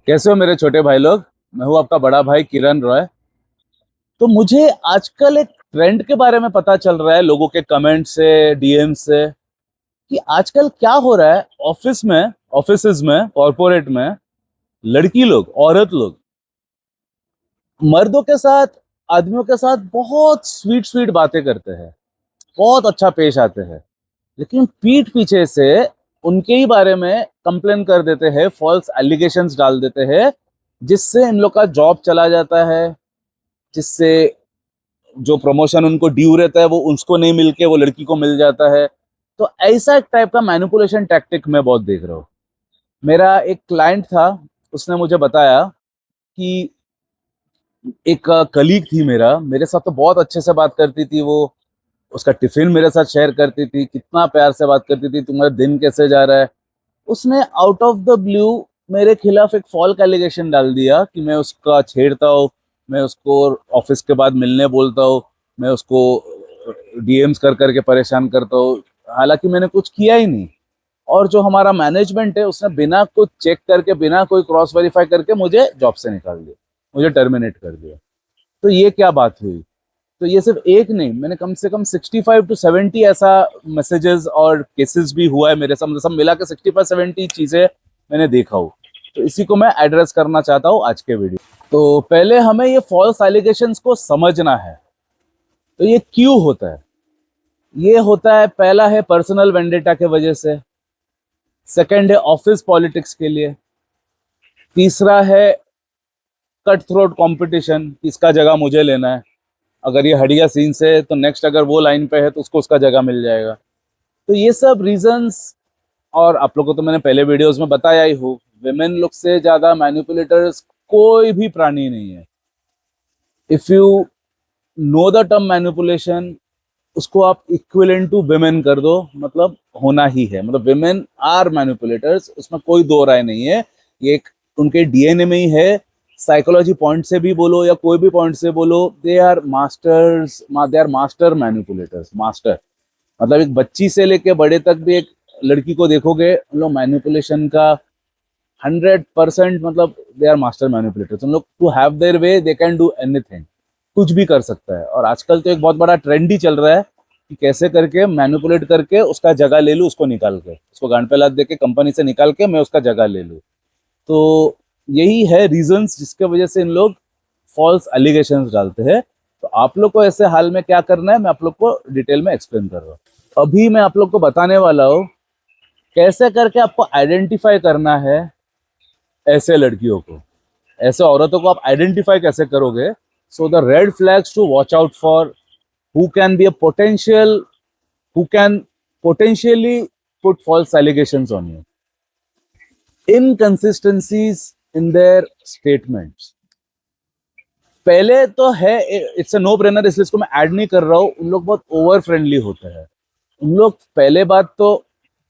कैसे हो मेरे छोटे भाई लोग। मैं हूं आपका बड़ा भाई किरण रॉय। तो मुझे आजकल एक ट्रेंड के बारे में पता चल रहा है लोगों के कमेंट से, डीएम से, कि आजकल क्या हो रहा है ऑफिस में, ऑफिसेज में, कॉरपोरेट में। लड़की लोग, औरत लोग मर्दों के साथ, आदमियों के साथ बहुत स्वीट स्वीट बातें करते हैं, बहुत अच्छा पेश आते हैं, लेकिन पीठ पीछे से उनके ही बारे में कंप्लेन कर देते हैं, फॉल्स एलिगेशंस डाल देते हैं, जिससे इन लोग का जॉब चला जाता है, जिससे जो प्रमोशन उनको ड्यू रहता है वो उसको नहीं मिलके वो लड़की को मिल जाता है। तो ऐसा एक टाइप का मैनिपुलेशन टैक्टिक मैं बहुत देख रहा हूँ। मेरा एक क्लाइंट था, उसने मुझे बताया कि एक कलीग थी मेरा, मेरे साथ तो बहुत अच्छे से बात करती थी वो, उसका टिफिन मेरे साथ शेयर करती थी, कितना प्यार से बात करती थी, तुम्हारा दिन कैसे जा रहा है। उसने आउट ऑफ द ब्लू मेरे खिलाफ एक फॉल्स एलिगेशन डाल दिया कि मैं उसका छेड़ता हूँ, मैं उसको ऑफिस के बाद मिलने बोलता हूँ, मैं उसको डीएम्स कर करके परेशान करता हूँ, हालांकि मैंने कुछ किया ही नहीं। और जो हमारा मैनेजमेंट है उसने बिना कुछ चेक करके, बिना कोई क्रॉस वेरीफाई करके मुझे जॉब से निकाल दिया, मुझे टर्मिनेट कर दिया। तो ये क्या बात हुई? तो ये सिर्फ एक नहीं, मैंने कम से कम 65 to 70 ऐसा मैसेजेस और केसेस भी हुआ है मेरे साथ, मतलब सब मिला के 65-70 चीजें मैंने देखा हूँ। तो इसी को मैं एड्रेस करना चाहता हूँ आज के वीडियो। तो पहले हमें ये फॉल्स एलिगेशंस को समझना है। तो ये क्यों होता है? ये होता है, पहला है पर्सनल वेंडेटा के वजह से, सेकंड है ऑफिस पॉलिटिक्स के लिए, तीसरा है कट थ्रोट कंपटीशन, किसका जगह मुझे लेना है। अगर ये हडिया सीन से है तो नेक्स्ट अगर वो लाइन पे है तो उसको उसका जगह मिल जाएगा। तो ये सब रीजंस, और आप लोगों को तो मैंने पहले वीडियोस में बताया ही हूँ, विमेन लोग से ज्यादा मैनिपुलेटर्स कोई भी प्राणी नहीं है। If you know the term manipulation, उसको आप इक्विवेलेंट टू विमेन कर दो, मतलब होना ही है, मतलब विमेन आर मैनिपुलेटर्स, उसमें कोई दो राय नहीं है। ये एक उनके डीएनए में ही है। साइकोलॉजी पॉइंट से भी बोलो या कोई भी पॉइंट से बोलो, they are masters, they are master manipulators, master. मतलब एक बच्ची से लेके बड़े तक भी एक लड़की को देखोगे, उन लोग मैनिपुलेशन का 100%, मतलब दे आर मास्टर मैनिपुलेटर्स। उन लोग to have their way they can do anything, कुछ भी कर सकता है। और आजकल तो एक बहुत बड़ा ट्रेंड ही चल रहा है कि कैसे करके मैनिपुलेट करके उसका जगह ले लूँ, उसको निकाल के, उसको गांड पे लात देके कंपनी से निकाल के मैं उसका जगह ले लूँ। तो यही है रीजंस जिसके वजह से इन लोग फॉल्स एलिगेशंस डालते हैं। तो आप लोग को ऐसे हाल में क्या करना है, मैं आप लोग को डिटेल में एक्सप्लेन कर रहा हूँ। अभी मैं आप लोग को बताने वाला हूँ कैसे करके आपको आइडेंटिफाई करना है ऐसे लड़कियों को, ऐसे औरतों को आप आइडेंटिफाई कैसे करोगे। So the red flags to watch out for, who can be a potential, who can potentially put false allegations on you. Inconsistencies in their statements, पहले तो है, इट्स अ नो ब्रेनर, इसलिए इसको मैं ऐड नहीं कर रहा हूँ। उन लोग बहुत ओवर फ्रेंडली होते हैं। उन लोग पहले बात तो,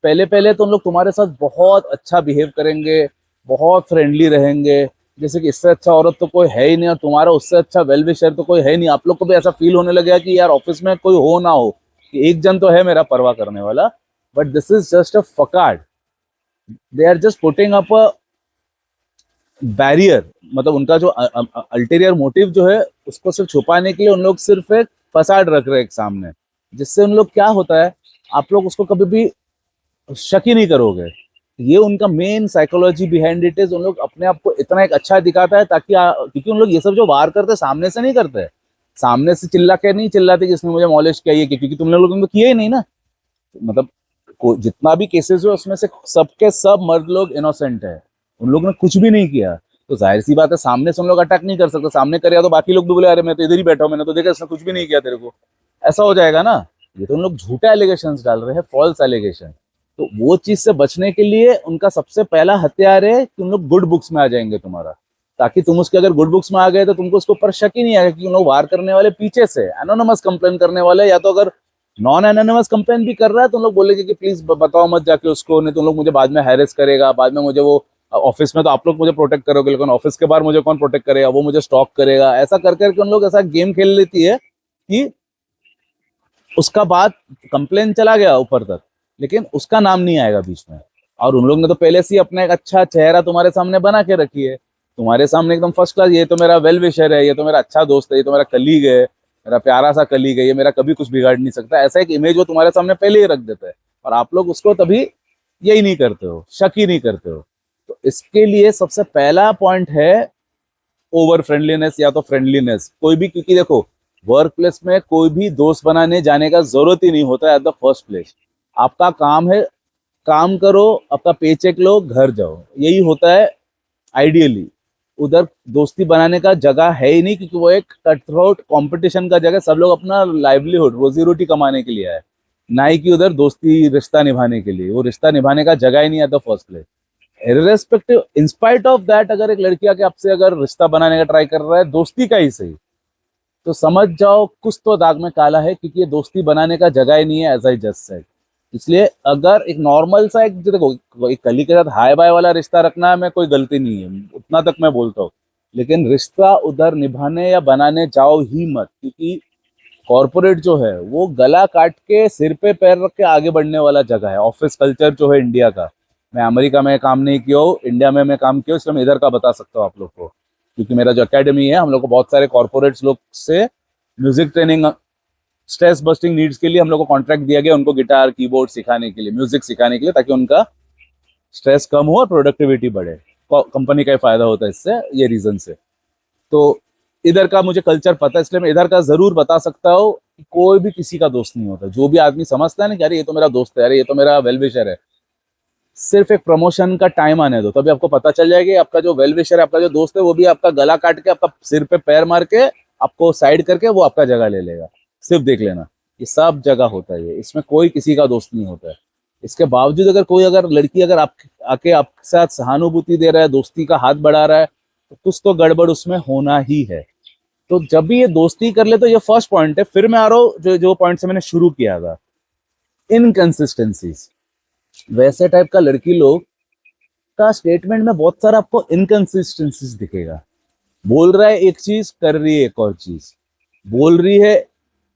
पहले पहले तो उन लोग तुम्हारे साथ बहुत अच्छा बिहेव करेंगे, बहुत फ्रेंडली रहेंगे, जैसे कि इससे अच्छा औरत तो कोई है ही नहीं, और तुम्हारा उससे अच्छा वेल विशर तो कोई है नहीं। आप लोग को भी ऐसा फील होने लगेगा कि यार ऑफिस में कोई हो ना हो, कि एक जन तो है मेरा परवाह करने वाला। But this is just a facade, they are just putting up a barrier. मतलब उनका जो अल्टीरियर मोटिव जो है उसको सिर्फ छुपाने के लिए उन लोग सिर्फ एक फसाड रख रहे हैं एक सामने, जिससे उन लोग क्या होता है, आप लोग उसको कभी भी शक ही नहीं करोगे। ये उनका main psychology behind it is, उन लोग अपने आप को इतना एक अच्छा दिखाता है ताकि क्योंकि उन लोग ये सब जो वार करते हैं सामने से नहीं करते, सामने से चिल्ला के नहीं चिल्लाते कि इसने मुझे मॉलिश किया, ये क्योंकि तुम लोगों ने तो किया ही नहीं ना। मतलब जितना भी केसेस हुए उसमें से सबके सब मर्द लोग इनोसेंट है, उन लोगों ने कुछ भी नहीं किया। तो जाहिर सी बात है सामने से उन लोग अटैक नहीं कर सकते, सामने करे तो बाकी लोग भी बोले अरे मैं तो इधर ही बैठा हूँ, मैंने तो देखा इसने कुछ भी नहीं किया तेरे को, ऐसा हो जाएगा ना। ये तो उन लोग झूठे एलिगेशन डाल रहे हैं, फॉल्स एलिगेशन। तो वो चीज से बचने के लिए उनका सबसे पहला हथियार है कि उन लोग गुड बुक्स में आ जाएंगे तुम्हारा, ताकि तुम उसके अगर गुड बुक्स में आ गए तो तुमको उसके ऊपर शक ही नहीं आएगा कि उन लोग वार करने वाले पीछे से एनोनिमस कंप्लेन करने वाले, या तो अगर नॉन एनोनिमस कंप्लेन भी कर रहा है तो उन लोग बोलेंगे कि प्लीज बताओ मत जाके उसको, नहीं तो उन लोग मुझे बाद में हैरेस करेगा, बाद में मुझे वो ऑफिस में तो आप लोग मुझे प्रोटेक्ट करोगे, लेकिन ऑफिस के बाहर मुझे कौन प्रोटेक्ट करेगा, वो मुझे स्टॉक करेगा। ऐसा कर करके उन लोग ऐसा गेम खेल लेती है कि उसका बाद कंप्लेन चला गया ऊपर तक, लेकिन उसका नाम नहीं आएगा बीच में। और उन लोग ने तो पहले से ही अपना एक अच्छा चेहरा तुम्हारे सामने बना के रखी है, तुम्हारे सामने एकदम फर्स्ट क्लास, ये तो मेरा वेल विशर है, ये तो मेरा अच्छा दोस्त है, ये तो मेरा कलीग है, मेरा प्यारा सा कलीग है, ये मेरा कभी कुछ बिगाड़ नहीं सकता, ऐसा एक इमेज वो तुम्हारे सामने पहले ही रख देता है। और आप लोग उसको तभी यही नहीं करते हो, शक ही नहीं करते हो। तो इसके लिए सबसे पहला पॉइंट है ओवर फ्रेंडलीनेस या तो फ्रेंडलीनेस। कोई भी, क्योंकि देखो वर्क प्लेस में कोई भी दोस्त बनाने जाने का जरूरत ही नहीं होता है एट द फर्स्ट प्लेस। आपका काम है, काम करो, आपका पे चेक लो, घर जाओ, यही होता है आइडियली। उधर दोस्ती बनाने का जगह है ही नहीं, क्योंकि वो एक कट थ्रोट कंपटीशन का जगह, सब लोग अपना लाइवलीहुड रोजी रोटी कमाने के लिए आए, ना ही कि उधर दोस्ती रिश्ता निभाने के लिए। वो रिश्ता निभाने का जगह ही नहीं है the first place. Irrespective, in spite of that, अगर एक लड़की आके आपसे अगर रिश्ता बनाने का ट्राई कर रहा है, दोस्ती का ही सही, तो समझ जाओ कुछ तो दाग में काला है, क्योंकि ये दोस्ती बनाने का जगह ही नहीं है, एज आई जस्ट सेड। इसलिए अगर एक नॉर्मल सा एक, देखो एक कली के साथ हाय बाय वाला रिश्ता रखना में कोई गलती नहीं है, उतना तक मैं बोलता हूँ, लेकिन रिश्ता उधर निभाने या बनाने जाओ ही मत, क्योंकि कॉर्पोरेट जो है वो गला काट के सिर पे पैर रख के आगे बढ़ने वाला जगह है। ऑफिस कल्चर जो है इंडिया का, मैं अमेरिका में काम नहीं किया हूँ, इंडिया में मैं काम किया हूँ, इसलिए मैं इधर का बता सकता हूँ आप लोग को, क्योंकि मेरा जो एकेडमी है, हम लोग को बहुत सारे कॉर्पोरेट्स लोग से music training, stress busting needs के लिए हम लोग को कॉन्ट्रैक्ट दिया गया, उनको गिटार कीबोर्ड सिखाने के लिए, म्यूजिक सिखाने के लिए, ताकि उनका स्ट्रेस कम हो और प्रोडक्टिविटी बढ़े। कंपनी का फायदा होता है इससे, ये रीजन से। तो इधर का मुझे कल्चर पता है, इसलिए मैं इधर का जरूर बता सकता हूँ कि कोई भी किसी का दोस्त नहीं होता। जो भी आदमी समझता है ना कि अरे ये तो मेरा दोस्त है, अरे ये तो मेरा वेल विशर है, सिर्फ एक प्रमोशन का टाइम आने दो, तभी आपको पता चल जाएगा आपका जो वेल विशर है, आपका जो दोस्त है, वो भी आपका गला काट के, आपका सिर पे पैर मार के, आपको साइड करके वो आपका जगह ले लेगा। सिर्फ देख लेना, ये सब जगह होता है, इसमें कोई किसी का दोस्त नहीं होता है। इसके बावजूद अगर कोई, अगर लड़की अगर आप आके आपके साथ सहानुभूति दे रहा है, दोस्ती का हाथ बढ़ा रहा है, तो कुछ तो गड़बड़ उसमें होना ही है। तो जब भी ये दोस्ती कर ले, तो ये फर्स्ट पॉइंट है। फिर मैं आ रहा हूँ जो पॉइंट से मैंने शुरू किया था, इनकंसिस्टेंसीज। वैसे टाइप का लड़की लोग का स्टेटमेंट में बहुत सारा आपको इनकंसिस्टेंसीज दिखेगा। बोल रहा है एक चीज, कर रही है एक और चीज। बोल रही है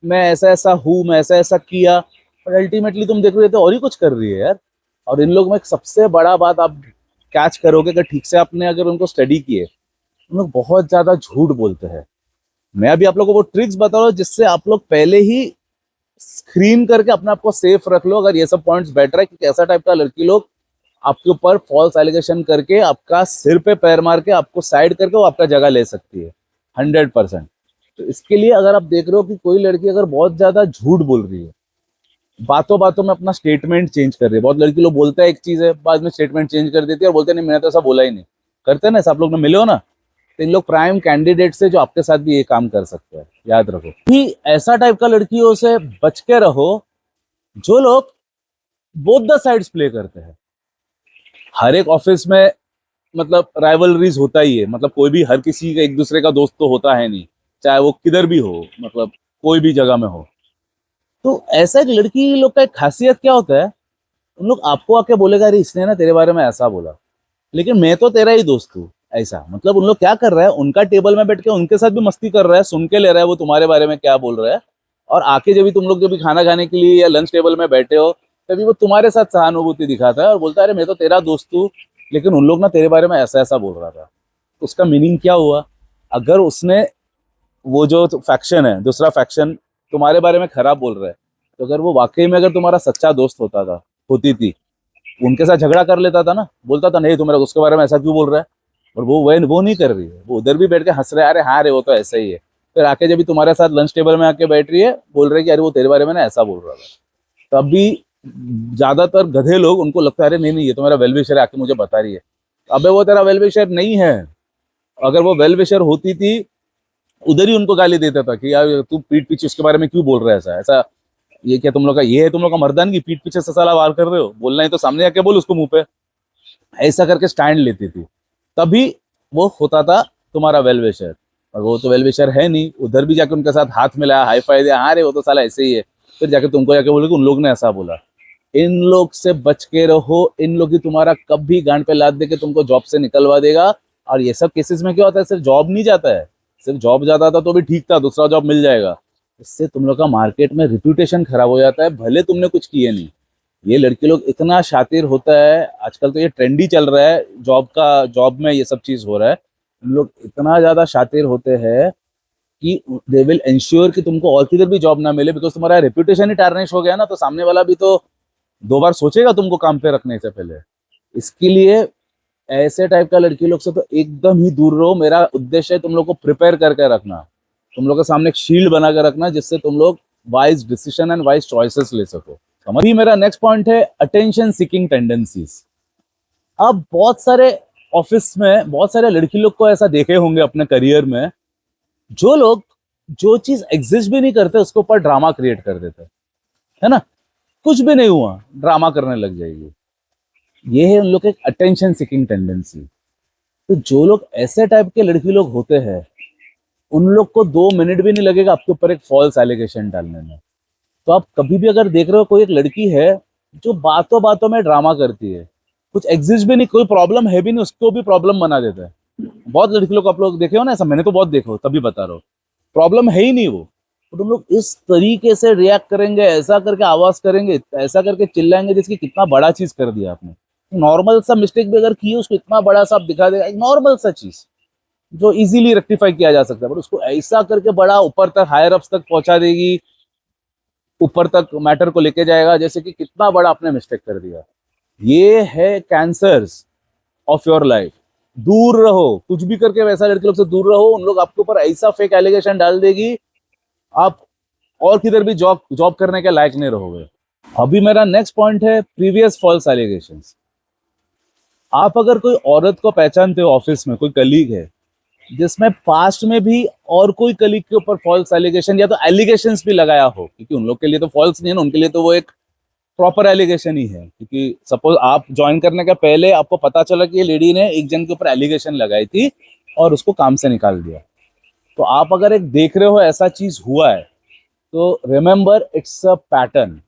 मैं ऐसा ऐसा हूं, मैं ऐसा ऐसा किया, पर अल्टीमेटली तुम देख रहे हो तो और ही कुछ कर रही है यार। और इन लोग में एक सबसे बड़ा बात आप कैच करोगे, अगर ठीक से आपने अगर उनको स्टडी किए, उन लोग बहुत ज्यादा झूठ बोलते हैं। मैं अभी आप लोगों को वो ट्रिक्स बता रहा हूँ जिससे आप लोग पहले ही स्क्रीन करके अपने आप को सेफ रख लो, अगर ये सब पॉइंट्स बेटर है। क्योंकि ऐसा टाइप का लड़की लोग आपके ऊपर फॉल्स एलिगेशन करके, आपका सिर पे पैर मार के, आपको साइड करके वो आपका जगह ले सकती है 100%। तो इसके लिए अगर आप देख रहे हो कि कोई लड़की अगर बहुत ज्यादा झूठ बोल रही है, बातों बातों में अपना स्टेटमेंट चेंज कर रही है, बहुत लड़की लोग बोलता है एक चीज है, बाद में स्टेटमेंट चेंज कर देती है और बोलते नहीं मैंने तो ऐसा बोला ही नहीं। करते हैं ना ऐसा, आप लोग ने मिले हो ना, तो इन लोग प्राइम कैंडिडेट से जो आपके साथ भी ये काम कर सकते हैं। याद रखो कि ऐसा टाइप का लड़कियों से बच के रहो जो लोग बोथ द साइड्स प्ले करते हैं। हर एक ऑफिस में मतलब राइवलरीज होता ही है, मतलब कोई भी हर किसी का एक दूसरे का दोस्त तो होता है नहीं, चाहे वो किधर भी हो, मतलब कोई भी जगह में हो। तो ऐसा एक लड़की लोग का एक खासियत क्या होता है, उन लोग आपको आके बोलेगा अरे इसने ना तेरे बारे में ऐसा बोला, लेकिन मैं तो तेरा ही दोस्त हूँ, ऐसा। मतलब उन लोग क्या कर रहा है, उनका टेबल में बैठ के उनके साथ भी मस्ती कर रहा है, सुन के ले रहा है वो तुम्हारे बारे में क्या बोल रहा है, और आके जब भी तुम लोग जब भी खाना खाने के लिए या लंच टेबल में बैठे हो, तभी वो तुम्हारे साथ सहानुभूति दिखाता है और बोलता है अरे मैं तो तेरा दोस्त हूँ, लेकिन उन लोग ना तेरे बारे में ऐसा ऐसा बोल रहा था। उसका मीनिंग क्या हुआ, अगर उसने वो जो फैक्शन है, दूसरा फैक्शन तुम्हारे बारे में खराब बोल रहा है, तो अगर वो वाकई में अगर तुम्हारा सच्चा दोस्त होता था, होती थी, उनके साथ झगड़ा कर लेता था ना, बोलता था नहीं तुम्हारा उसके बारे में ऐसा क्यों बोल रहा है, और वो नहीं कर रही है, वो उधर भी बैठ के हंस रहे हैं, अरे हाँ रे वो तो ऐसा ही है। फिर आके जब भी तुम्हारे साथ लंच टेबल में आके बैठ रही है, बोल रहे कि अरे वो तेरे बारे में ना ऐसा बोल रहा था। तब भी ज्यादातर गधे लोग, उनको लगता है अरे नहीं नहीं ये तो मेरा वेल विशर है, आके मुझे बता रही है। अबे वो तेरा वेल विशर नहीं है। अगर वो वेल विशर होती थी, उधर ही उनको गाली देता था कि यार तू पीठ पीछे उसके बारे में क्यों बोल रहा है ऐसा ऐसा, ये क्या तुम लोग का, ये है तुम लोग का मर्दानगी, पीठ पीछे से साला वार कर रहे हो, बोलना है तो सामने आके बोल उसको मुंह पे, ऐसा करके स्टैंड लेती थी। तभी वो होता था तुम्हारा वेल विशर। और वो तो वेल विशर है नहीं, उधर भी जाके उनके साथ हाथ मिलाया, हाई फाई दिया, हाँ रे वो तो साला ऐसे ही है, फिर जाके तुमको जाके बोले कि उन लोग ने ऐसा बोला। इन लोग से बच के रहो, इन लोग ही तुम्हारा कभी गांड पे लाद दे के तुमको जॉब से निकलवा देगा। और ये सब केसेस में क्या होता है, सिर्फ जॉब नहीं जाता है, सिर्फ जॉब जाता था तो भी ठीक था, दूसरा जॉब मिल जाएगा, इससे तुम लोग का मार्केट में रिप्यूटेशन खराब हो जाता है, भले तुमने कुछ किए नहीं, ये लड़के लोग इतना शातिर होता है, आजकल तो ये ट्रेंडी चल रहा है, जॉब में ये सब चीज हो रहा है। उन लोग इतना ज्यादा शातिर होते हैं कि दे विल इंश्योर कि तुमको और किधर भी जॉब ना मिले, बिकॉज तुम्हारा रेपुटेशन ही टार्निश हो गया ना, तो सामने वाला भी तो दो बार सोचेगा तुमको काम पे रखने से पहले। इसके लिए ऐसे टाइप का लड़की लोग से तो एकदम ही दूर रहो। मेरा उद्देश्य है तुम लोग को प्रिपेयर करके रखना, तुम लोग के सामने एक शील्ड बना कर रखना, जिससे तुम लोग wise decision and wise choices ले सको। समझिए, मेरा नेक्स्ट पॉइंट है अटेंशन सीकिंग टेंडेंसीज। अब बहुत सारे ऑफिस में बहुत सारे लड़की लोग को ऐसा देखे होंगे अपने करियर में, जो लोग जो चीज एग्जिस्ट भी नहीं करते उसके ऊपर ड्रामा क्रिएट कर देते हैं, है ना। कुछ भी नहीं हुआ ड्रामा करने लग जाएगी। ये है उन लोग की अटेंशन सीकिंग टेंडेंसी। तो जो लोग ऐसे टाइप के लड़की लोग होते हैं, उन लोग को 2 मिनट भी नहीं लगेगा आपके ऊपर एक फॉल्स एलिगेशन डालने में। तो आप कभी भी अगर देख रहे हो कोई एक लड़की है जो बातों बातों में ड्रामा करती है, कुछ एग्जिस्ट भी नहीं, कोई प्रॉब्लम है भी नहीं, उसको भी प्रॉब्लम बना देता है। बहुत लड़की लोग आप लोग देखे हो ना ऐसा, मैंने तो बहुत देखा हो, तभी बता रहा हूँ। प्रॉब्लम है ही नहीं वो, तो तुम लोग इस तरीके से रिएक्ट करेंगे, ऐसा करके आवाज करेंगे, ऐसा करके चिल्लाएंगे जिसकी कितना बड़ा चीज कर दिया आपने। नॉर्मल सा मिस्टेक भी अगर की है उसको इतना बड़ा सा आप दिखा देगा, एक नॉर्मल सा चीज जो इजीली रेक्टिफाई किया जा सकता है, पर उसको ऐसा करके बड़ा ऊपर तक हायर अप्स तक पहुंचा देगी, ऊपर तक मैटर को लेके जाएगा जैसे कि कितना बड़ा आपने मिस्टेक कर दिया। ये है कैंसर्स ऑफ योर लाइफ। दूर रहो, कुछ भी करके वैसा लड़के लोग से दूर रहो। उन लोग आपके ऊपर ऐसा फेक एलिगेशन डाल देगी, आप और किधर भी जॉब करने के लायक नहीं रहोगे। अभी मेरा नेक्स्ट पॉइंट है प्रीवियस फॉल्स एलिगेशंस। आप अगर कोई औरत को पहचानते हो ऑफिस में, कोई कलीग है जिसमें पास्ट में भी और कोई कलीग के ऊपर फॉल्स एलिगेशन या तो एलिगेशंस भी लगाया हो, क्योंकि उन लोग के लिए तो फॉल्स नहीं है ना, उनके लिए तो वो एक प्रॉपर एलिगेशन ही है। क्योंकि सपोज आप ज्वाइन करने के पहले आपको पता चला कि ये लेडी ने एक जन के ऊपर एलिगेशन लगाई थी और उसको काम से निकाल दिया, तो आप अगर एक देख रहे हो ऐसा चीज हुआ है, तो रिमेंबर इट्स अ पैटर्न।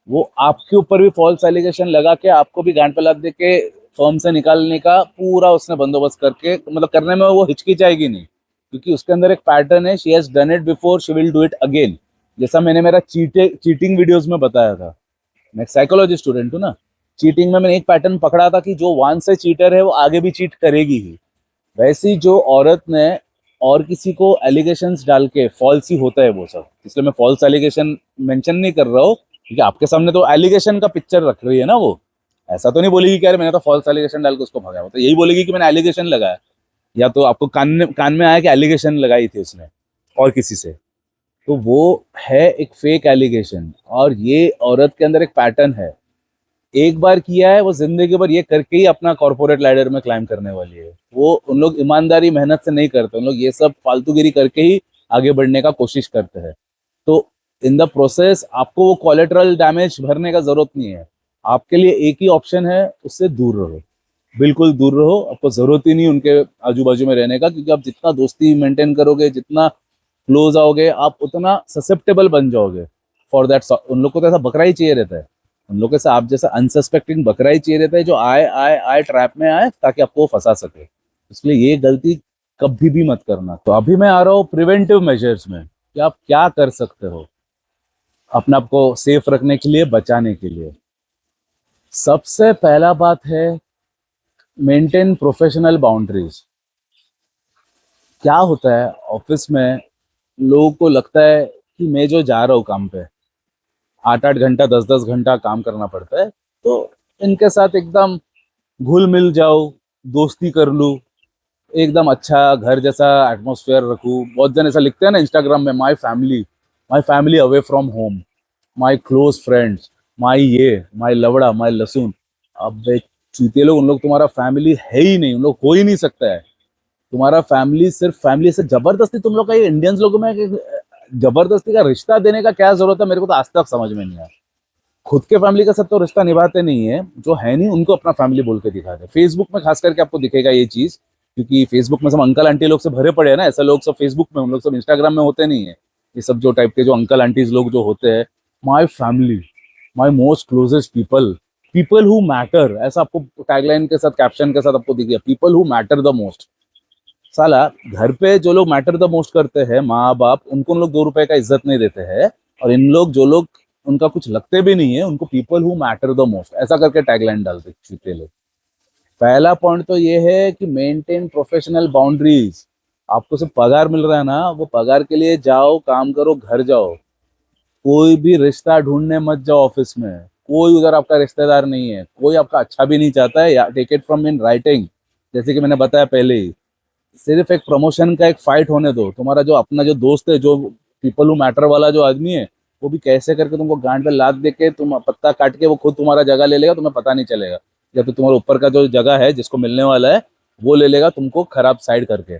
वो आपके ऊपर भी फॉल्स एलिगेशन लगा के आपको भी गांड पे लात दे के फर्म से निकालने का पूरा उसने बंदोबस्त करके, मतलब करने में वो हिचकिचाएगी नहीं, क्योंकि उसके अंदर एक पैटर्न है। She has done it before, she will do it again. जैसा मैंने मेरा चीटिंग वीडियोस में बताया था, मैं एक साइकोलॉजी स्टूडेंट हूँ ना, चीटिंग में मैंने एक पैटर्न पकड़ा था कि जो वन से चीटर है वो आगे भी चीट करेगी ही। वैसी जो औरत ने और किसी को एलिगेशंस डाल के, फॉल्स ही होता है वो सब, इसलिए मैं फॉल्स एलिगेशन मेंशन नहीं कर रहा हूँ, क्योंकि आपके सामने तो एलिगेशन का पिक्चर रख रही है ना वो। ऐसा तो नहीं बोलेगी कि यार मैंने तो फॉल्स एलिगेशन डाल के उसको भगाया, वो तो यही बोलेगी कि मैंने एलिगेशन लगाया, या तो आपको कान में आया कि एलिगेशन लगाई थी उसने और किसी से, तो वो है एक फेक एलिगेशन। और ये औरत के अंदर एक पैटर्न है, एक बार किया है वो जिंदगी भर ये करके ही अपना कॉर्पोरेट लैडर में क्लाइम करने वाली है। वो उन लोग ईमानदारी मेहनत से नहीं करते, उन लोग ये सब फालतूगिरी करके ही आगे बढ़ने का कोशिश करते हैं। तो इन द प्रोसेस आपको वो कोलेटरल डैमेज भरने का जरूरत नहीं है। आपके लिए एक ही ऑप्शन है, उससे दूर रहो, बिल्कुल दूर रहो। आपको जरूरत ही नहीं उनके आजू बाजू में रहने का, क्योंकि आप जितना दोस्ती मेंटेन करोगे, जितना क्लोज आओगे, आप उतना ससेप्टेबल बन जाओगे फॉर दैट। उन लोग को तो ऐसा बकरा ही चाहिए रहता है, उन लोग से आप जैसा अनसस्पेक्टिंग बकरा ही चाहिए रहता है, जो आए आए आए ट्रैप में आए ताकि आपको फंसा सके। इसलिए ये गलती कभी भी मत करना। तो अभी मैं आ रहा हूँ प्रिवेंटिव मेजर्स में, कि आप क्या कर सकते हो अपने आप को सेफ रखने के लिए, बचाने के लिए। सबसे पहला बात है मेंटेन प्रोफेशनल बाउंड्रीज। क्या होता है ऑफिस में, लोगों को लगता है कि मैं जो जा रहा हूँ काम पे 8-8 घंटा 10-10 घंटा काम करना पड़ता है, तो इनके साथ एकदम घुल मिल जाओ, दोस्ती कर लूँ, एकदम अच्छा घर जैसा एटमॉस्फेयर रखूँ। बहुत जन ऐसा लिखते हैं ना इंस्टाग्राम में, my family away from home, my close friends, my लवड़ा, माई लहसुन। अब चूतिए लोग, उन लोग तुम्हारा फैमिली है ही नहीं, उन लोग हो ही नहीं सकता है। तुम्हारा फैमिली सिर्फ फैमिली से जबरदस्ती, तुम लोग का ये इंडियंस लोगों में जबरदस्ती का रिश्ता देने का क्या जरूरत है, मेरे को तो आज तक समझ में नहीं आया। खुद के फैमिली का सब तो रिश्ता निभाते नहीं है, जो है नहीं उनको अपना फैमिली बोल के दिखाते। फेसबुक में खास करके आपको दिखेगा ये चीज, क्योंकि फेसबुक में सब अंकल आंटी लोग से भरे पड़े हैं ना, ऐसे लोग सब फेसबुक में, उन लोग सब इंस्टाग्राम में होते नहीं है। ये सब जो टाइप के जो अंकल आंटीज लोग जो होते हैं, my family, my most closest people, people who matter, ऐसा आपको टैगलाइन के साथ, कैप्शन के साथ आपको दिखेगा, people who matter the most. साला घर पे जो लोग मैटर द मोस्ट करते हैं, माँ बाप, उनको उन लोग 2 रुपए का इज्जत नहीं देते हैं, और इन लोग जो लोग उनका कुछ लगते भी नहीं है, उनको people who matter the most ऐसा करके टैगलाइन डालते चूते लोग। पहला पॉइंट तो ये है कि मेंटेन प्रोफेशनल बाउंड्रीज। आपको सिर्फ पगार मिल रहा है ना, वो पगार के लिए जाओ, काम करो, घर जाओ। कोई भी रिश्ता ढूंढने मत जाओ ऑफिस में, कोई उधर आपका रिश्तेदार नहीं है, कोई आपका अच्छा भी नहीं चाहता है, या take it from in writing. जैसे कि मैंने बताया पहले ही, सिर्फ एक प्रमोशन का एक फाइट होने दो। तुम्हारा जो अपना जो दोस्त है, जो पीपल हु मैटर वाला जो आदमी है, वो भी कैसे करके तुमको गांड पे लात दे के, तुम पत्ता काट के वो खुद तुम्हारा जगह ले लेगा, तुम्हें पता नहीं चलेगा। या फिर तुम्हारे ऊपर का जो जगह है जिसको मिलने वाला है, वो ले लेगा तुमको खराब साइड करके।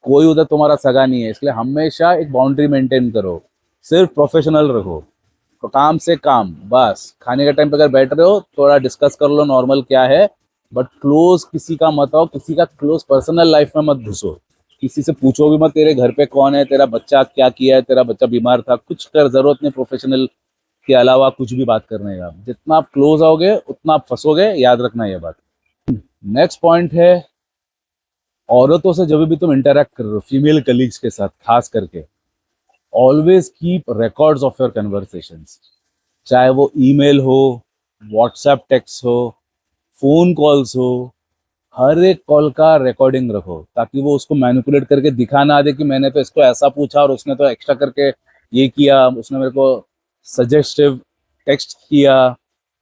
कोई उधर तुम्हारा सगा नहीं है, इसलिए हमेशा एक बाउंड्री मेंटेन करो, सिर्फ प्रोफेशनल रखो। तो काम से काम, बस खाने के टाइम पे अगर बैठ रहे हो थोड़ा डिस्कस कर लो नॉर्मल क्या है, बट क्लोज किसी का मत आओ, किसी का क्लोज पर्सनल लाइफ में मत घुसो। किसी से पूछो भी मत तेरे घर पे कौन है, तेरा बच्चा क्या किया है, तेरा बच्चा बीमार था, कुछ कर, जरूरत नहीं प्रोफेशनल के अलावा कुछ भी बात करने का। जितना आप क्लोज आओगे उतना आप फंसोगे, याद रखना ये बात। नेक्स्ट पॉइंट है, औरतों से जब भी तुम इंटरेक्ट कर रहे हो, फीमेल कलीग्स के साथ खास करके, always keep records of your conversations. चाहे वो ईमेल हो, व्हाट्सएप टेक्स्ट हो, फोन कॉल्स हो, हर एक कॉल का रिकॉर्डिंग रखो, ताकि वो उसको मैनिपुलेट करके दिखा ना दे कि मैंने तो इसको ऐसा पूछा और उसने तो एक्स्ट्रा करके ये किया, उसने मेरे को सजेस्टिव टेक्स्ट किया,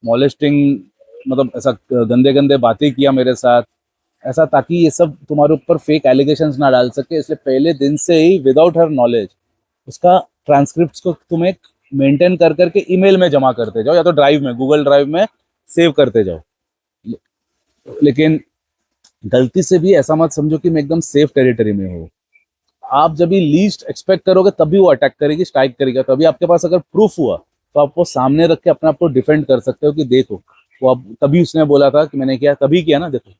मॉलेस्टिंग, मतलब ऐसा गंदे गंदे बातें किया मेरे साथ, ऐसा, ताकि ये सब तुम्हारे ऊपर फेक एलिगेशंस ना डाल सके। इसलिए पहले दिन से ही विदाउट हर नॉलेज उसका ट्रांसक्रिप्ट को तुम एक मेंटेन कर करके ईमेल में जमा करते जाओ, या तो ड्राइव में, गूगल ड्राइव में सेव करते जाओ। लेकिन गलती से भी ऐसा मत समझो कि मैं एकदम सेफ टेरिटरी में हूँ। आप जब भी लीस्ट एक्सपेक्ट करोगे तभी वो अटैक करेगी, स्ट्राइक करेगा। तभी आपके पास अगर प्रूफ हुआ तो आप वो सामने रख के अपने आप को डिफेंड कर सकते हो कि देखो वो अब तभी उसने बोला था कि मैंने किया, तभी किया ना, देखो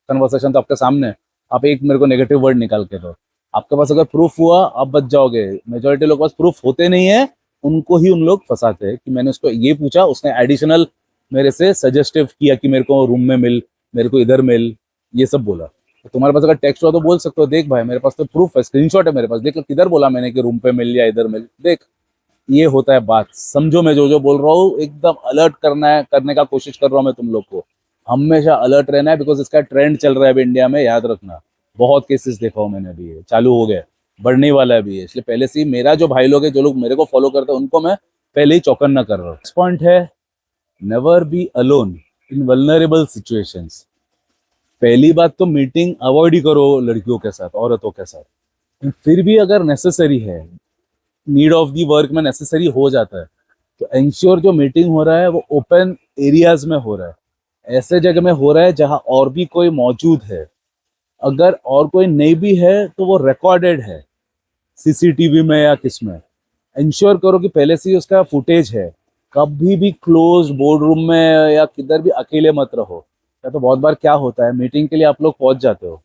कन्वर्सेशन तो आपके सामने है, आप एक मेरे को नेगेटिव वर्ड निकाल के दो। आपके पास अगर प्रूफ हुआ आप बच जाओगे। मेजोरिटी लोग के पास प्रूफ होते नहीं है, उनको ही उन लोग फंसाते हैं कि मैंने उसको ये पूछा, उसने एडिशनल मेरे से सजेस्टिव किया कि मेरे को रूम में मिल, मेरे को इधर मिल, ये सब बोला। तो तुम्हारे पास अगर टेक्स्ट हुआ तो बोल सकते हो, देख भाई मेरे पास तो प्रूफ है, स्क्रीनशॉट है मेरे पास, देख किधर बोला मैंने कि रूम पे मिल या इधर मिल, देख। ये होता है बात, समझो मैं जो बोल रहा हूँ, एकदम अलर्ट करना है, करने का कोशिश कर रहा हूँ मैं तुम लोग को। हमेशा अलर्ट रहना है, बिकॉज इसका ट्रेंड चल रहा है अभी इंडिया में, याद रखना। बहुत केसेस देखा हूँ मैंने अभी, ये चालू हो गए, बढ़ने वाला है अभी ये। इसलिए पहले से ही मेरा जो भाई लोग है, जो लोग मेरे को फॉलो करते हैं, उनको मैं पहले ही चौकन्ना कर रहा हूँ। नेक्स्ट पॉइंट है, never be alone in vulnerable situations. पहली बात तो मीटिंग अवॉइड ही करो लड़कियों के साथ, औरतों के साथ। फिर भी अगर नेसेसरी है, नीड ऑफ दी वर्क में नेसेसरी हो जाता है, तो एंश्योर जो मीटिंग हो रहा है वो ओपन एरियाज में हो रहा है, ऐसे जगह में हो रहा है जहां और भी कोई मौजूद है। अगर और कोई नहीं भी है तो वो रिकॉर्डेड है सीसीटीवी में या किस में। इंश्योर करो कि पहले से ही उसका फुटेज है। कभी भी क्लोज बोर्ड रूम में या किधर भी अकेले मत रहो। या तो बहुत बार क्या होता है, मीटिंग के लिए आप लोग पहुंच जाते हो,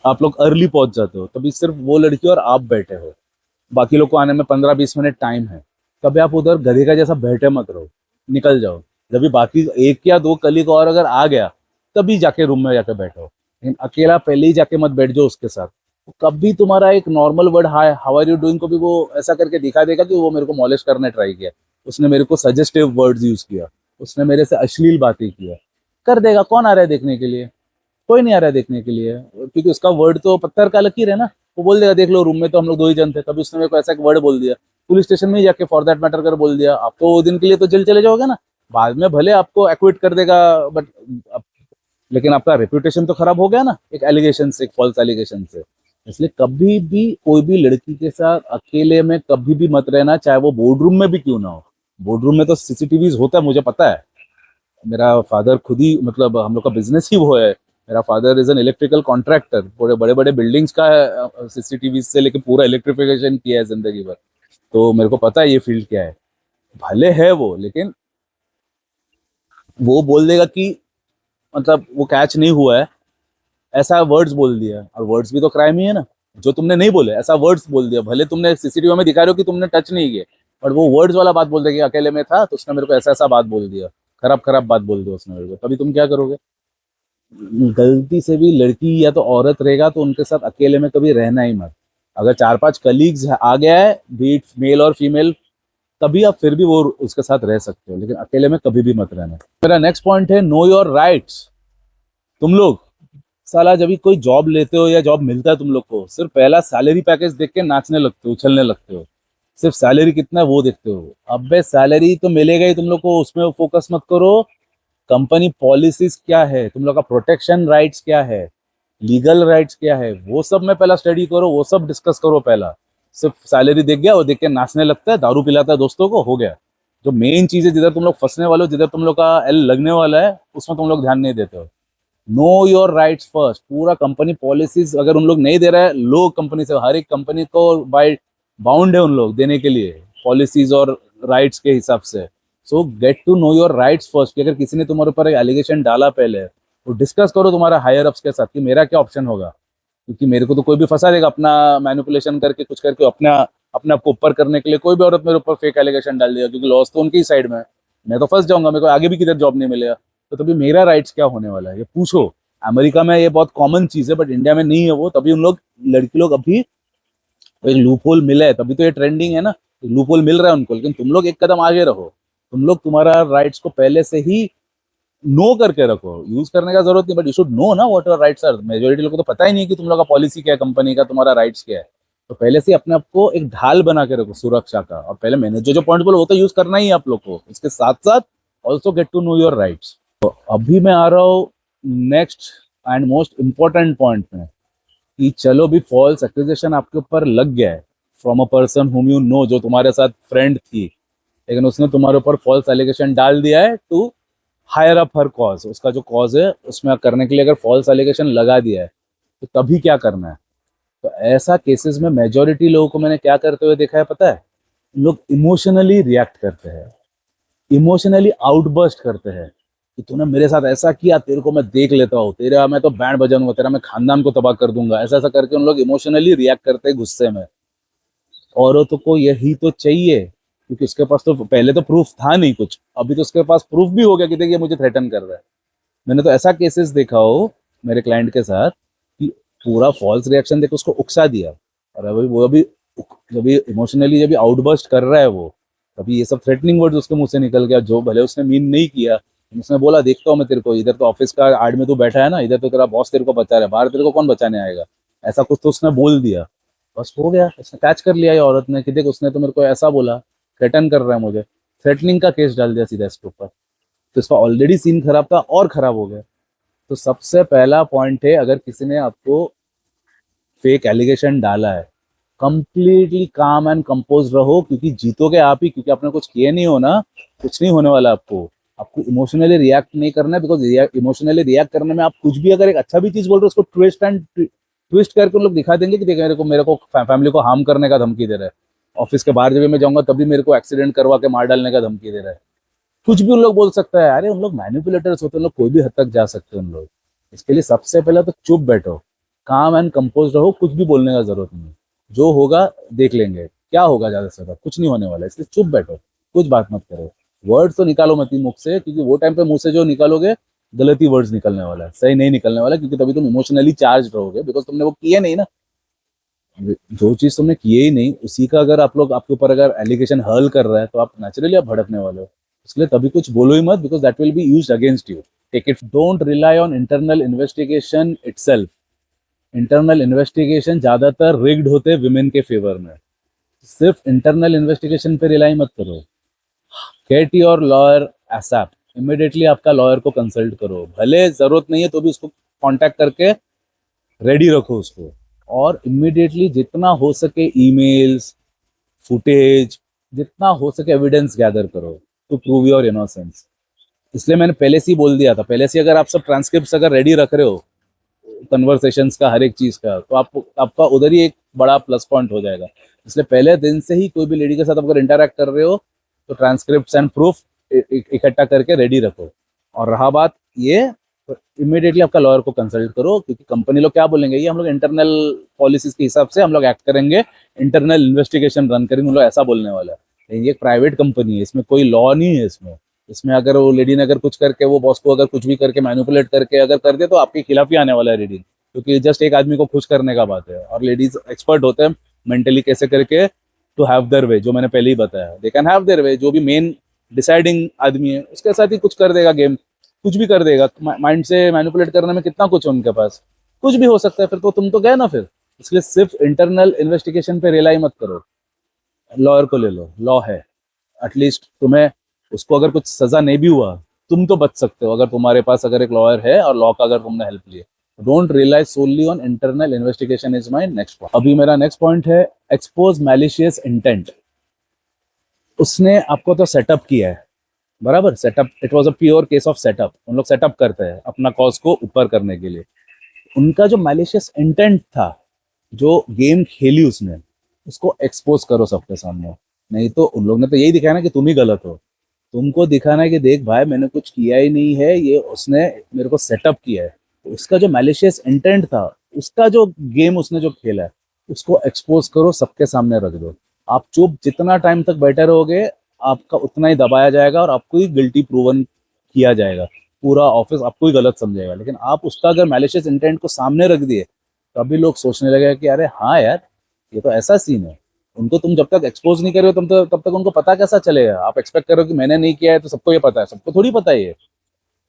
आप लोग अर्ली पहुंच जाते हो, तभी सिर्फ वो लड़की और आप बैठे हो, बाकी लोग को आने में 15-20 मिनट टाइम है। कभी आप उधर गधे का जैसा बैठे मत रहो, निकल जाओ। जब भी बाकी 1 या 2 कलीग और अगर आ गया तभी जाके रूम में जाके बैठो, लेकिन अकेला पहले ही जाके मत बैठ जाओ उसके साथ। कभी तुम्हारा एक normal word hi how are you doing को भी वो ऐसा करके दिखा देगा कि वो मेरे को मॉलेस्ट करने ट्राई किया, उसने मेरे को सजेस्टिव वर्ड्स यूज किया, उसने मेरे से अश्लील बातें किया, कर देगा। कौन आ रहा है देखने के लिए? कोई नहीं आ रहा है देखने के लिए, क्योंकि उसका वर्ड तो पत्थर का लकीर है ना। वो बोल देगा देख लो रूम में तो हम लोग 2 ही जन थे, कभी उसने मेरे को ऐसा एक वर्ड बोल दिया, पुलिस स्टेशन में ही जाके फॉर दैट मैटर कर बोल दिया, आप तो दिन के लिए तो जेल चले जाओगे ना। बाद में भले आपको एक्विट कर देगा, बट लेकिन आपका रेपुटेशन तो खराब हो गया ना, एक एलिगेशन से, एक फॉल्स एलिगेशन से। इसलिए कभी भी कोई भी लड़की के साथ अकेले में कभी भी मत रहना, चाहे वो बोर्ड रूम में भी क्यों ना हो। बोर्ड रूम में तो सीसीटीवी होता है, मुझे पता है। मेरा फादर खुद ही, मतलब हम लोग का बिजनेस ही वो है। मेरा father is an electrical contractor, पूरे बड़े बड़े बिल्डिंग्स का सीसीटीवी से लेके पूरा इलेक्ट्रिफिकेशन किया है जिंदगी भर, तो मेरे को पता है ये फील्ड क्या है। भले है वो, लेकिन वो बोल देगा कि मतलब वो कैच नहीं हुआ है, ऐसा वर्ड्स बोल दिया, और वर्ड्स भी तो क्राइम ही है ना। जो तुमने नहीं बोले ऐसा वर्ड्स बोल दिया, भले तुमने सीसीटीवी में दिखा रहे हो कि तुमने टच नहीं किया, बट वो वर्ड्स वाला बात बोल देगा, अकेले में था तो उसने मेरे को ऐसा ऐसा बात बोल दिया, खराब खराब बात बोल दिया उसने मेरे को, तभी तुम क्या करोगे? गलती से भी लड़की या तो औरत रहेगा तो उनके साथ अकेले में कभी रहना ही मत। अगर 4-5 कलीग्स आ गया है, बीट मेल और फीमेल, तभी आप फिर भी वो उसके साथ रह सकते हो, लेकिन अकेले में कभी भी मत रहना। मेरा नेक्स्ट पॉइंट है नो योर राइट्स। तुम लोग साला जब भी कोई जॉब लेते हो या जॉब मिलता है तुम लोग को, सिर्फ पहला सैलरी पैकेज देख के नाचने लगते हो, उछलने लगते हो। सिर्फ सैलरी कितना है वो देखते हो। अबे सैलरी तो मिलेगा ही तुम लोग को, उसमें फोकस मत करो। कंपनी पॉलिसीज क्या है, तुम लोग का प्रोटेक्शन राइट्स क्या है, लीगल राइट्स क्या है, वो सब में पहला स्टडी करो, वो सब डिस्कस करो पहला। सिर्फ सैलरी देख गया, वो देख के नाचने लगता है, दारू पिलाता है दोस्तों को, हो गया। जो मेन चीज है, जिधर तुम लोग फंसने वाले हो, जिधर तुम लोग का एल लगने वाला है, उसमें तुम लोग ध्यान नहीं देते हो। No your rights first. पूरा कंपनी पॉलिसीज अगर उन लोग नहीं दे रहा है, लो कंपनी से, हर एक कंपनी को बाय बाउंड है उन लोग देने के लिए पॉलिसीज और राइट्स के हिसाब से। So get to know your rights first. कि अगर किसी ने तुम्हारे ऊपर एक एलिगेशन डाला पहले, तो डिस्कस करो तुम्हारा हायर अप्स के साथ कि मेरा क्या ऑप्शन होगा, क्योंकि मेरे को तो कोई भी फंसा देगा अपना मैनिपुलेशन करके, कुछ करके अपना अपने आप को ऊपर करने के लिए। कोई भी औरत मेरे ऊपर फेक एलिगेशन डाल दिया, क्योंकि लॉस तो उनकी ही साइड में है, मैं तो फंस जाऊंगा, मेरे को आगे भी किधर जॉब नहीं मिलेगा। तो तभी मेरा राइट्स क्या होने वाला है ये पूछो। अमेरिका में ये बहुत कॉमन चीज है, बट इंडिया में नहीं है वो। तभी उन लोग लड़की लोग अभी एक लूप होल मिला है, तभी तो ये ट्रेंडिंग है ना, लूप होल मिल रहा है उनको। लेकिन तुम लोग एक कदम आगे रहो, तुम लोग तुम्हारा राइट्स को पहले से ही नो करके रखो। यूज करने का जरूरत नहीं, बट यू शुड नो ना what your rights are. Majority लोगों को तो पता ही नहीं कि तुम लोग का पॉलिसी क्या है, कंपनी का तुम्हारा राइट्स क्या है। तो पहले से अपने आप को एक ढाल बना के रखो सुरक्षा का। और पहले मैंने जो जो पॉइंट बोला वो तो यूज करना ही है आप लोग को, इसके साथ साथ also get to know your rights. तो अभी मैं आ रहा हूँ next and most important point में, कि चलो भी फॉल्स एक्यूजेशन आपके ऊपर लग गया है from a person whom you know, जो तुम्हारे साथ फ्रेंड थी, लेकिन उसने तुम्हारे ऊपर फॉल्स एलिगेशन डाल दिया है to hire up her cause. उसका जो कॉज है उसमें करने के लिए अगर फॉल्स एलिगेशन लगा दिया है, तो तभी क्या करना है। तो ऐसा केसेस में मेजोरिटी लोगों को मैंने क्या करते हुए देखा है पता है, लोग इमोशनली रिएक्ट करते हैं, इमोशनली आउटबर्स्ट करते हैं कि तूने मेरे साथ ऐसा किया, तेरे को मैं देख लेता हूँ, तेरा मैं तो बैंड बजाऊंगा, तेरा मैं खानदान को तबाह कर दूंगा। ऐसा ऐसा करके उन लोग इमोशनली रिएक्ट करते हैं गुस्से में। औरतों को यही तो चाहिए, क्योंकि उसके पास तो पहले तो प्रूफ था नहीं कुछ, अभी तो उसके पास प्रूफ भी हो गया कि देखिए मुझे थ्रेटन कर रहा है। मैंने तो ऐसा केसेस देखा हो मेरे क्लाइंट के साथ कि पूरा फॉल्स रिएक्शन देकर उसको उकसा दिया, और अभी वो अभी जब इमोशनली जब आउटबर्स्ट कर रहा है वो, तभी ये सब थ्रेटनिंग वर्ड्स उसके मुंह से निकल गया, जो भले उसने मीन नहीं किया। उसने बोला देखता हूँ मैं तेरे को, इधर तो ऑफिस का आड़ में तू बैठा है ना, इधर तो तेरा बॉस तेरे को बचा रहा है, बाहर तेरे को कौन बचाने आएगा, ऐसा कुछ तो उसने बोल दिया। बस हो गया, उसने कैच कर लिया ये औरत ने कि देख उसने तो मेरे को ऐसा बोला, थ्रेटन कर रहा है मुझे, थ्रेटनिंग का केस डाल दिया सीधा इसके ऊपर। तो इसका ऑलरेडी सीन खराब था और खराब हो गया। तो सबसे पहला पॉइंट है, अगर किसी ने आपको फेक एलिगेशन डाला है, कंप्लीटली काम एंड कंपोज रहो, क्योंकि जीतोगे आप ही, क्योंकि आपने कुछ किए नहीं हो ना, कुछ नहीं होने वाला आपको। आपको इमोशनली रिएक्ट नहीं करना है, बिकॉज इमोशनली रिएक्ट करने में आप कुछ भी अगर एक अच्छा भी चीज बोल रहे हो, उसको ट्विस्ट करके उन लोग दिखा देंगे कि देखिए मेरे को फैमिली को हार्म करने का धमकी दे रहा है, ऑफिस के बाहर जब मैं जाऊंगा तभी मेरे को एक्सीडेंट करवा के मार डालने का धमकी दे रहा है। कुछ भी उन लोग बोल सकता है। अरे उन लोग मैनिपुलेटर्स होते हैं, उन लोग कोई भी हद तक जा सकते हैं उन लोग। इसके लिए सबसे पहले तो चुप बैठो, काम एंड कंपोज रहो, कुछ भी बोलने का जरूरत नहीं, जो होगा देख लेंगे, क्या होगा ज्यादा से ज्यादा कुछ नहीं होने वाला। इसलिए चुप बैठो, कुछ बात मत करो। वर्ड्स तो निकालो मत ही मुख से, क्योंकि वो टाइम पे मुंह से जो निकालोगे गलत ही वर्ड्स निकलने वाला है, सही नहीं निकलने वाला, क्योंकि तभी तुम इमोशनली चार्ज रहोगे, बिकॉज तुमने वो किया नहीं ना। जो चीज तुमने किए ही नहीं, उसी का अगर आप लोग आपके ऊपर अगर एलिगेशन हर्ल कर रहा है, तो आप नेचुरली आप भड़कने वाले हो। इसलिए तभी कुछ बोलो ही मत, because that will be used against you. Take it, don't rely on internal investigation itself. Internal investigation ज्यादातर रिग्ड होते हैं विमेन के फेवर में। सिर्फ इंटरनल इन्वेस्टिगेशन पे रिलाई मत करो। Get your lawyer ASAP, immediately आपका लॉयर को कंसल्ट करो, भले जरूरत नहीं है तो भी उसको कांटेक्ट करके रेडी रखो उसको। और इमिडिएटली जितना हो सके ईमेल्स, फुटेज, जितना हो सके एविडेंस गैदर करो टू प्रूव योर इनोसेंस। इसलिए मैंने पहले से ही बोल दिया था, पहले से अगर आप सब ट्रांसक्रिप्ट अगर रेडी रख रहे हो कन्वर्सेशंस का, हर एक चीज का, तो आपका उधर ही एक बड़ा प्लस पॉइंट हो जाएगा। इसलिए पहले दिन से ही कोई भी लेडी के साथ अगर इंटरैक्ट कर रहे हो, तो ट्रांसक्रिप्ट एंड प्रूफ इकट्ठा करके रेडी रखो। और रहा बात ये, तो इमीडिएटली आपका लॉयर को कंसल्ट करो, क्योंकि कंपनी लोग क्या बोलेंगे, ये हम लोग इंटरनल पॉलिसीज के हिसाब से हम लोग एक्ट करेंगे, इंटरनल इन्वेस्टिगेशन रन करेंगे, हम लोग ऐसा बोलने वाला है। लेकिन ये एक प्राइवेट कंपनी है, इसमें कोई लॉ नहीं है। इसमें अगर वो लेडी ने अगर कुछ करके, वो बॉस को अगर कुछ भी करके मैनिपुलेट करके अगर कर दे, तो आपके खिलाफ ही आने वाला है रीडिंग, क्योंकि जस्ट एक आदमी को खुश करने का बात है। और लेडीज एक्सपर्ट होते हैं मेंटली कैसे करके टू हैव देयर वे, जो मैंने पहले ही बताया, दे कैन हैव देयर वे। जो भी मेन डिसाइडिंग आदमी है उसके साथ ही कुछ कर देगा, गेम कुछ भी कर देगा। माइंड से मैनिपुलेट करने में कितना कुछ है उनके पास, कुछ भी हो सकता है। फिर तो तुम तो गए ना फिर। इसलिए सिर्फ इंटरनल इन्वेस्टिगेशन पे रिलाई मत करो, लॉयर को ले लो, लॉ है। एटलीस्ट तुम्हें उसको अगर कुछ सजा नहीं भी हुआ, तुम तो बच सकते हो अगर तुम्हारे पास अगर एक लॉयर है और लॉ का अगर तुमने हेल्प लिया। Don't rely solely on internal investigation is my next point. अभी मेरा नेक्स्ट पॉइंट है एक्सपोज मैलिशियस इंटेंट। उसने आपको तो सेटअप किया है, बराबर, setup, it was a pure case of setup. उन लोग सेटअप करते हैं अपना कॉज को ऊपर करने के लिए। उनका जो मैलिशियस इंटेंट था, जो गेम खेली उसने, उसको एक्सपोज करो सबके सामने। नहीं तो उन लोग ने तो यही दिखाया ना कि तुम ही गलत हो। तुमको दिखाना है कि देख भाई मैंने कुछ किया ही नहीं है, ये उसने मेरे को सेटअप किया है। तो उसका जो मैलिशियस इंटेंट था, उसका जो गेम उसने जो खेला है, उसको एक्सपोज करो, सबके सामने रख दो। आप चुप जितना टाइम तक बैठे रहोगे, आपका उतना ही दबाया जाएगा और आपको ही गिल्टी प्रूवन किया जाएगा। पूरा ऑफिस आपको ही गलत समझेगा। लेकिन आप उसका अगर मैलिशियस इंटेंट को सामने रख दिए, तभी लोग सोचने लगेगा कि अरे हाँ यार, ये तो ऐसा सीन है। उनको तुम जब तक एक्सपोज नहीं कर रहे हो, तुम तो तब तक उनको पता कैसा चलेगा। आप एक्सपेक्ट करो कि मैंने नहीं किया है तो सबको ये पता है, सबको थोड़ी पता है ये।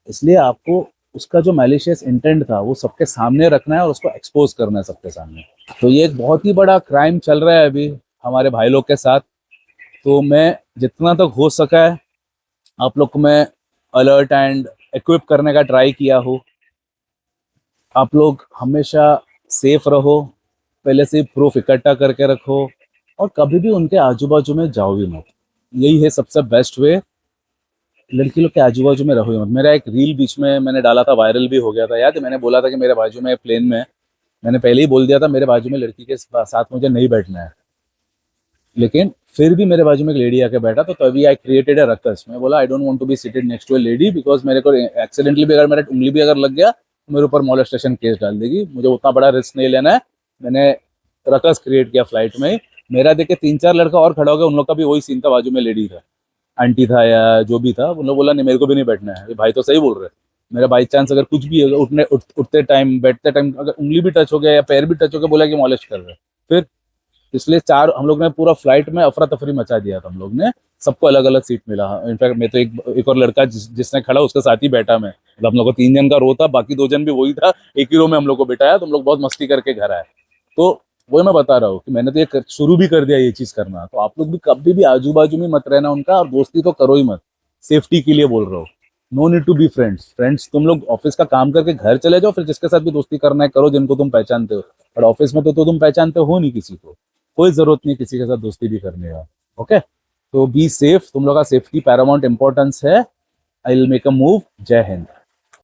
इसलिए आपको उसका जो मैलिशियस इंटेंट था वो सबके सामने रखना है और उसको एक्सपोज करना है सबके सामने। तो ये एक बहुत ही बड़ा क्राइम चल रहा है अभी हमारे भाई लोग के साथ। तो मैं जितना तक हो सका है आप लोग को मैं अलर्ट एंड इक्विप करने का ट्राई किया हूँ। आप लोग हमेशा सेफ रहो, पहले से प्रूफ इकट्ठा करके रखो और कभी भी उनके आजू बाजू में जाओ भी मत। यही है सबसे बेस्ट वे। लड़की लोग के आजू बाजू में रहो ही मत। मेरा एक रील बीच में मैंने डाला था, वायरल भी हो गया था, याद है? मैंने बोला था कि मेरे बाजू में प्लेन में, मैंने पहले ही बोल दिया था मेरे बाजू में लड़की के साथ मुझे नहीं बैठना है। लेकिन फिर भी मेरे बाजू में एक लेडी आके बैठा, तो तभी आई क्रिएटेड अ रकस। मैं बोला I don't want to be seated next to a lady, because मेरे को एक्सीडेंटली भी अगर मेरा उंगली भी अगर लग गया तो मेरे ऊपर मोलेस्टेशन केस डाल देगी। मुझे उतना बड़ा रिस्क नहीं लेना है। मैंने रकस क्रिएट किया फ्लाइट में। मेरा देख के 3-4 लड़का और खड़ा हो गया, उन लोग का भी वही सीन था, बाजू में लेडी था, आंटी था या जो भी था। उन लोग बोला नहीं मेरे को भी नहीं बैठना है। ये भाई तो सही बोल रहे हैं। मेरा बाई चांस अगर कुछ भी अगर उठते टाइम बैठते टाइम अगर उंगली भी टच हो गया या पैर भी टच हो गया, बोला कि मॉलेस्ट कर रहे हैं फिर। इसलिए हम लोग ने पूरा फ्लाइट में अफरा तफरी मचा दिया था। हम लोग ने सबको अलग अलग सीट मिला। इनफैक्ट मैं तो एक और लड़का जिसने खड़ा उसके साथ ही बैठा मैं। मतलब हम लोग को 3 जन का रो था, बाकी 2 जन भी वही था। एक ही रो में हम लोग को बिठाया, तो हम लोग बहुत मस्ती करके घर आए। तो वही मैं बता रहा हूँ कि मैंने तो ये शुरू भी कर दिया ये चीज करना। तो आप लोग भी कभी भी आजू बाजू में मत रहना उनका, और दोस्ती तो करो ही मत। सेफ्टी के लिए बोल रहा हूँ। No need to be friends तुम लोग ऑफिस का काम करके घर चले जाओ, फिर जिसके साथ भी दोस्ती करना है करो, जिनको तुम पहचानते हो। और ऑफिस में तो तुम पहचानते हो नहीं किसी को, कोई जरूरत नहीं किसी के साथ दोस्ती भी करने का। ओके, तो बी सेफ। तुम लोग का सेफ्टी पैरामाउंट इंपॉर्टेंस है। I will make a move. जय हिंद।